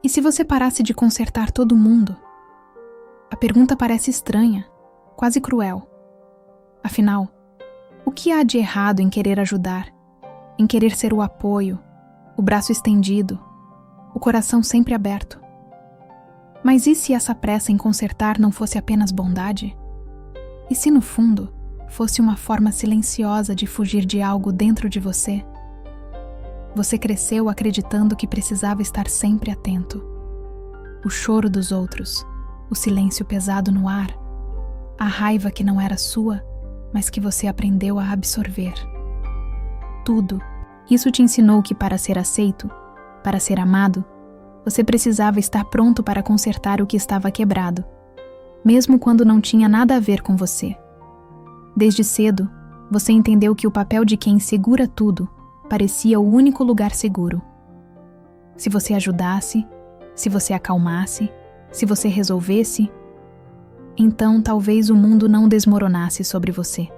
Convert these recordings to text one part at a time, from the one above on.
E se você parasse de consertar todo mundo? A pergunta parece estranha, quase cruel. Afinal, o que há de errado em querer ajudar, em querer ser o apoio, o braço estendido, o coração sempre aberto? Mas e se essa pressa em consertar não fosse apenas bondade? E se, no fundo, fosse uma forma silenciosa de fugir de algo dentro de você? Você cresceu acreditando que precisava estar sempre atento. O choro dos outros, o silêncio pesado no ar, a raiva que não era sua, mas que você aprendeu a absorver. Tudo. Isso te ensinou que para ser aceito, para ser amado, você precisava estar pronto para consertar o que estava quebrado, mesmo quando não tinha nada a ver com você. Desde cedo, você entendeu que o papel de quem segura tudo parecia o único lugar seguro. Se você ajudasse, se você acalmasse, se você resolvesse, então talvez o mundo não desmoronasse sobre você.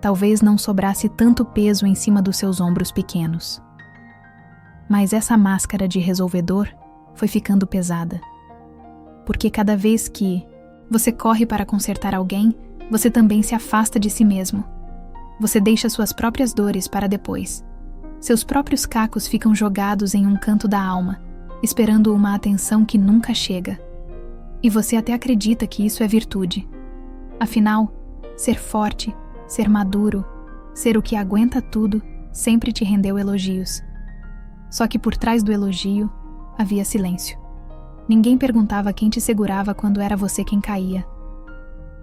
Talvez não sobrasse tanto peso em cima dos seus ombros pequenos. Mas essa máscara de resolvedor foi ficando pesada. Porque cada vez que você corre para consertar alguém, você também se afasta de si mesmo. Você deixa suas próprias dores para depois. Seus próprios cacos ficam jogados em um canto da alma, esperando uma atenção que nunca chega. E você até acredita que isso é virtude. Afinal, ser forte, ser maduro, ser o que aguenta tudo, sempre te rendeu elogios. Só que por trás do elogio, havia silêncio. Ninguém perguntava quem te segurava quando era você quem caía.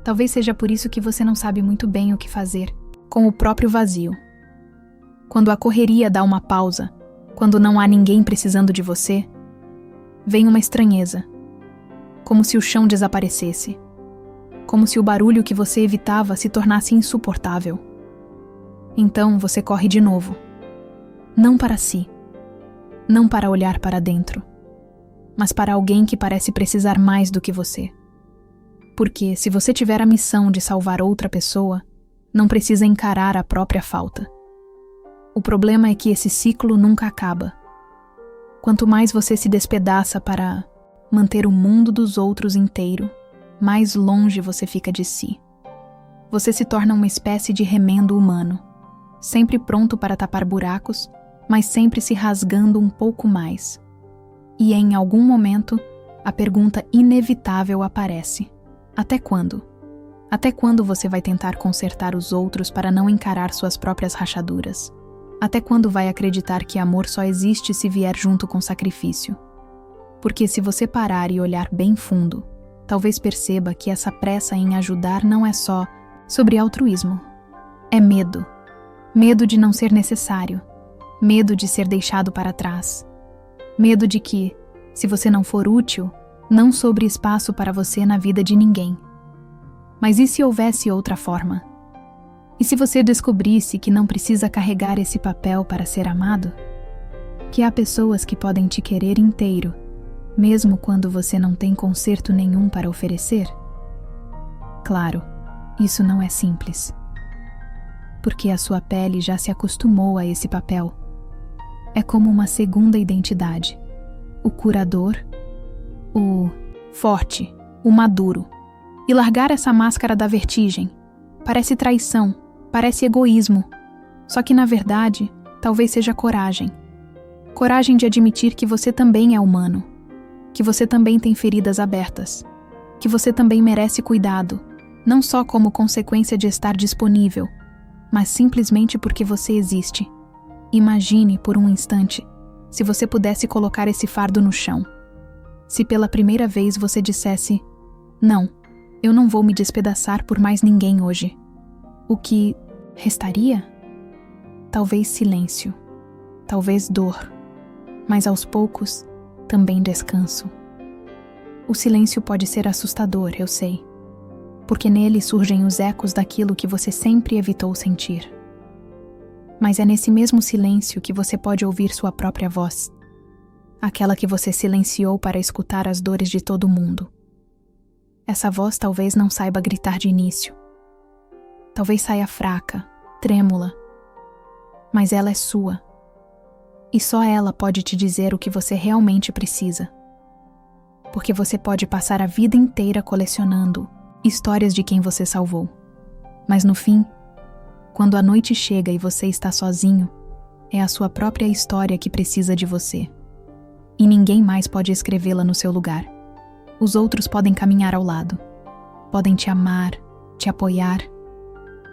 Talvez seja por isso que você não sabe muito bem o que fazer com o próprio vazio. Quando a correria dá uma pausa, quando não há ninguém precisando de você, vem uma estranheza. Como se o chão desaparecesse. Como se o barulho que você evitava se tornasse insuportável. Então você corre de novo. Não para si. Não para olhar para dentro. Mas para alguém que parece precisar mais do que você. Porque se você tiver a missão de salvar outra pessoa, não precisa encarar a própria falta. O problema é que esse ciclo nunca acaba. Quanto mais você se despedaça para manter o mundo dos outros inteiro, mais longe você fica de si. Você se torna uma espécie de remendo humano, sempre pronto para tapar buracos, mas sempre se rasgando um pouco mais. E em algum momento, a pergunta inevitável aparece: até quando? Até quando você vai tentar consertar os outros para não encarar suas próprias rachaduras? Até quando vai acreditar que amor só existe se vier junto com sacrifício? Porque se você parar e olhar bem fundo, talvez perceba que essa pressa em ajudar não é só sobre altruísmo. É medo. Medo de não ser necessário. Medo de ser deixado para trás. Medo de que, se você não for útil, não sobre espaço para você na vida de ninguém. Mas e se houvesse outra forma? E se você descobrisse que não precisa carregar esse papel para ser amado? Que há pessoas que podem te querer inteiro, mesmo quando você não tem conserto nenhum para oferecer? Claro, isso não é simples. Porque a sua pele já se acostumou a esse papel. É como uma segunda identidade. O curador, o forte, o maduro. E largar essa máscara da vertigem. Parece traição, parece egoísmo. Só que na verdade, talvez seja coragem. Coragem de admitir que você também é humano. Que você também tem feridas abertas. Que você também merece cuidado, não só como consequência de estar disponível, mas simplesmente porque você existe. Imagine, por um instante, se você pudesse colocar esse fardo no chão. Se pela primeira vez você dissesse: não, eu não vou me despedaçar por mais ninguém hoje. O que restaria? Talvez silêncio, talvez dor, mas aos poucos, também descanso. O silêncio pode ser assustador, eu sei, porque nele surgem os ecos daquilo que você sempre evitou sentir. Mas é nesse mesmo silêncio que você pode ouvir sua própria voz, aquela que você silenciou para escutar as dores de todo mundo. Essa voz talvez não saiba gritar de início. Talvez saia fraca, trêmula, mas ela é sua. E só ela pode te dizer o que você realmente precisa. Porque você pode passar a vida inteira colecionando histórias de quem você salvou. Mas no fim, quando a noite chega e você está sozinho, é a sua própria história que precisa de você. E ninguém mais pode escrevê-la no seu lugar. Os outros podem caminhar ao lado. Podem te amar, te apoiar.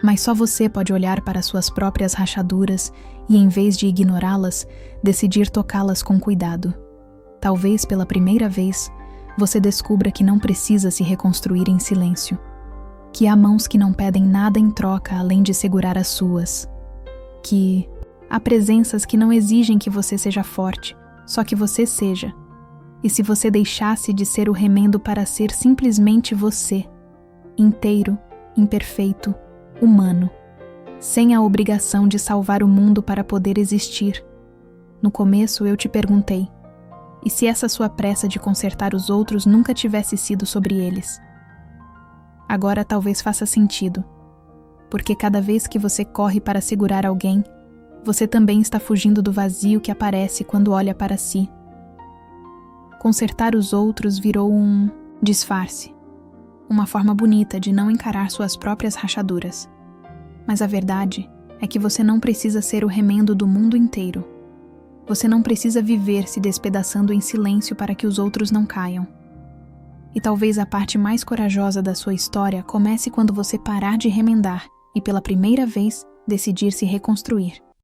Mas só você pode olhar para suas próprias rachaduras e, em vez de ignorá-las, decidir tocá-las com cuidado. Talvez pela primeira vez, você descubra que não precisa se reconstruir em silêncio. Que há mãos que não pedem nada em troca além de segurar as suas. Que há presenças que não exigem que você seja forte, só que você seja. E se você deixasse de ser o remendo para ser simplesmente você, inteiro, imperfeito, humano, sem a obrigação de salvar o mundo para poder existir. No começo eu te perguntei, e se essa sua pressa de consertar os outros nunca tivesse sido sobre eles? Agora talvez faça sentido, porque cada vez que você corre para segurar alguém, você também está fugindo do vazio que aparece quando olha para si. Consertar os outros virou um disfarce, uma forma bonita de não encarar suas próprias rachaduras. Mas a verdade é que você não precisa ser o remendo do mundo inteiro. Você não precisa viver se despedaçando em silêncio para que os outros não caiam. E talvez a parte mais corajosa da sua história comece quando você parar de remendar e, pela primeira vez, decidir se reconstruir.